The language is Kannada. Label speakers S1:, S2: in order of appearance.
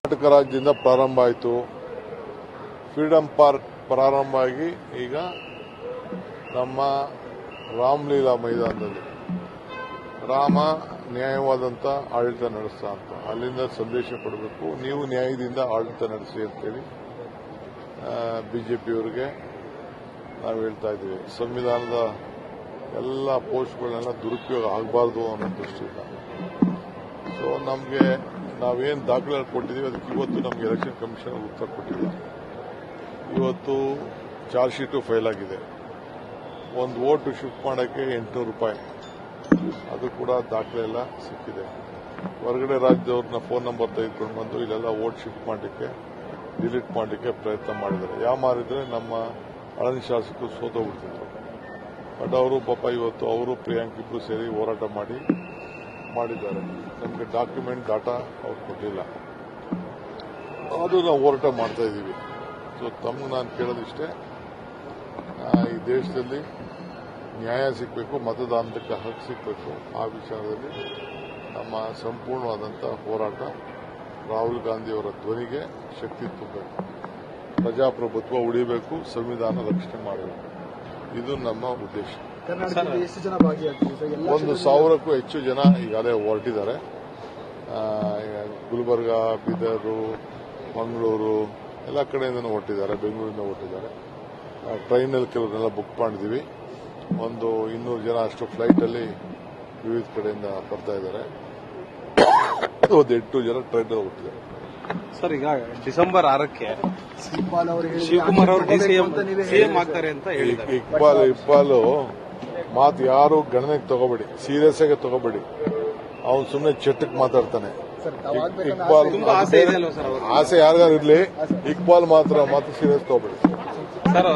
S1: ಕರ್ನಾಟಕ ರಾಜ್ಯದಿಂದ ಪ್ರಾರಂಭ ಆಯಿತು. ಫ್ರೀಡಂ ಪಾರ್ಕ್ ಪ್ರಾರಂಭ ಆಗಿ ಈಗ ನಮ್ಮ ರಾಮಲೀಲಾ ಮೈದಾನದಲ್ಲಿ ರಾಮ ನ್ಯಾಯವಾದಂಥ ಆಡಳಿತ ನಡೆಸ್ತಾ ಅಂತ ಅಲ್ಲಿಂದ ಸಂದೇಶ ಕೊಡಬೇಕು. ನೀವು ನ್ಯಾಯದಿಂದ ಆಡಳಿತ ನಡೆಸಿ ಅಂತೇಳಿ ಬಿಜೆಪಿಯವರಿಗೆ ನಾವು ಹೇಳ್ತಾ ಇದ್ದೀವಿ. ಸಂವಿಧಾನದ ಎಲ್ಲ ಪೋಸ್ಟ್ಗಳನ್ನೆಲ್ಲ ದುರುಪಯೋಗ ಆಗಬಾರ್ದು ಅನ್ನೋ ದೃಷ್ಟಿಯಿಂದ. ಸೊ ನಮಗೆ ನಾವೇನು ದಾಖಲೆ ಕೊಟ್ಟಿದ್ದೀವಿ ಅದಕ್ಕೆ ಇವತ್ತು ನಮಗೆ ಎಲೆಕ್ಷನ್ ಕಮಿಷನ್ ಉತ್ತರ ಕೊಟ್ಟಿಲ್ಲ. ಇವತ್ತು ಚಾರ್ಜ್ ಶೀಟು ಫೈಲ್ ಆಗಿದೆ. ಒಂದು ವೋಟು ಶಿಫ್ಟ್ ಮಾಡೋಕ್ಕೆ 800 ರೂಪಾಯಿ, ಅದು ಕೂಡ ದಾಖಲೆ ಎಲ್ಲ ಸಿಕ್ಕಿದೆ. ಹೊರಗಡೆ ರಾಜ್ಯದವ್ರನ್ನ ಫೋನ್ ನಂಬರ್ ತೆಗೆದುಕೊಂಡು ಬಂದು ಇಲ್ಲೆಲ್ಲ ವೋಟ್ ಶಿಫ್ಟ್ ಮಾಡಲಿಕ್ಕೆ ಡಿಲೀಟ್ ಮಾಡಲಿಕ್ಕೆ ಪ್ರಯತ್ನ ಮಾಡಿದ್ದಾರೆ. ಯಾವ ಮಾರಿದ್ರೆ ನಮ್ಮ ಹಳನಿ ಶಾಸಕರು ಸೋತೋಗ್ಬಿಡ್ತಿದ್ರು. ಬಟ್ ಅವರು ಪಾಪ ಇವತ್ತು ಅವರು ಪ್ರಿಯಾಂಕ್ ಇಬ್ಬರು ಸೇರಿ ಹೋರಾಟ ಮಾಡಿದ್ದಾರೆ. ನಮಗೆ ಡಾಕ್ಯುಮೆಂಟ್ ಡಾಟಾ ಅವ್ರು ಕೊಟ್ಟಿಲ್ಲ, ಅದು ನಾವು ಹೋರಾಟ ಮಾಡ್ತಾ ಇದ್ದೀವಿ. ಸೊ ತಮ್ಗೆ ನಾನು ಕೇಳೋದಿಷ್ಟೇ, ಈ ದೇಶದಲ್ಲಿ ನ್ಯಾಯ ಸಿಗಬೇಕು, ಮತದಾನಕ್ಕೆ ಹಕ್ಕು ಸಿಗಬೇಕು. ಆ ವಿಚಾರದಲ್ಲಿ ನಮ್ಮ ಸಂಪೂರ್ಣವಾದಂಥ ಹೋರಾಟ ರಾಹುಲ್ ಗಾಂಧಿಯವರ ಧ್ವನಿಗೆ ಶಕ್ತಿ ತುಂಬಬೇಕು. ಪ್ರಜಾಪ್ರಭುತ್ವ ಉಳಿಬೇಕು, ಸಂವಿಧಾನ ರಕ್ಷಣೆ ಮಾಡಬೇಕು. ಇದು ನಮ್ಮ ಉದ್ದೇಶ.
S2: ಕರ್ನಾಟಕದಲ್ಲಿ ಎಷ್ಟು ಜನ ಭಾಗಿಯಾಗ್ತಿದ್ದಾರೆ?
S1: 1,000ಕ್ಕೂ ಹೆಚ್ಚು ಜನ ಈಗಾಗಲೇ ಹೊರಟಿದ್ದಾರೆ. ಗುಲ್ಬರ್ಗ, ಬೀದರ್, ಮಂಗಳೂರು ಎಲ್ಲ ಕಡೆಯಿಂದನೂ ಹೊರಟಿದ್ದಾರೆ. ಬೆಂಗಳೂರಿಂದ ಹೊರಟಿದ್ದಾರೆ. ಟ್ರೈನಲ್ಲಿ ಕೆಲವರೆಲ್ಲ ಬುಕ್ ಮಾಡಿದ್ದೀವಿ. ಒಂದು 200 ಜನ ಅಷ್ಟು ಫ್ಲೈಟಲ್ಲಿ ವಿವಿಧ ಕಡೆಯಿಂದ ಬರ್ತಾ ಇದ್ದಾರೆ. ಒಂದು 8 ಜನ ಟ್ರೈನಲ್ಲಿ ಹೊರಟಿದ್ದಾರೆ.
S3: ಸರ್, ಈಗ ಡಿಸೆಂಬರ್ 6ಕ್ಕೆ
S2: ಶಿವಕುಮಾರ್ ಅವರು
S3: ಸಿಎಂ ಆಗ್ತಾರೆ ಅಂತ ಹೇಳಿದ್ದಾರೆ.
S1: ಇಕ್ಬಾಲ್ ಮಾತು ಯಾರು ಗಣನೆಗೆ ತಗೋಬೇಡಿ, ಸೀರಿಯಸ್ ಆಗಿ ತಗೋಬೇಡಿ. ಅವನು ಸುಮ್ಮನೆ ಚಟ್ಟಕ್ಕೆ ಮಾತಾಡ್ತಾನೆ. ಇಕ್ಬಾಲ್ ಆಸೆ ಯಾರಿಗಾರು ಇರ್ಲಿ, ಇಕ್ಬಾಲ್ ಮಾತ್ರ ಸೀರಿಯಸ್ ತಗೋಬೇಡಿ.
S3: ಸರ್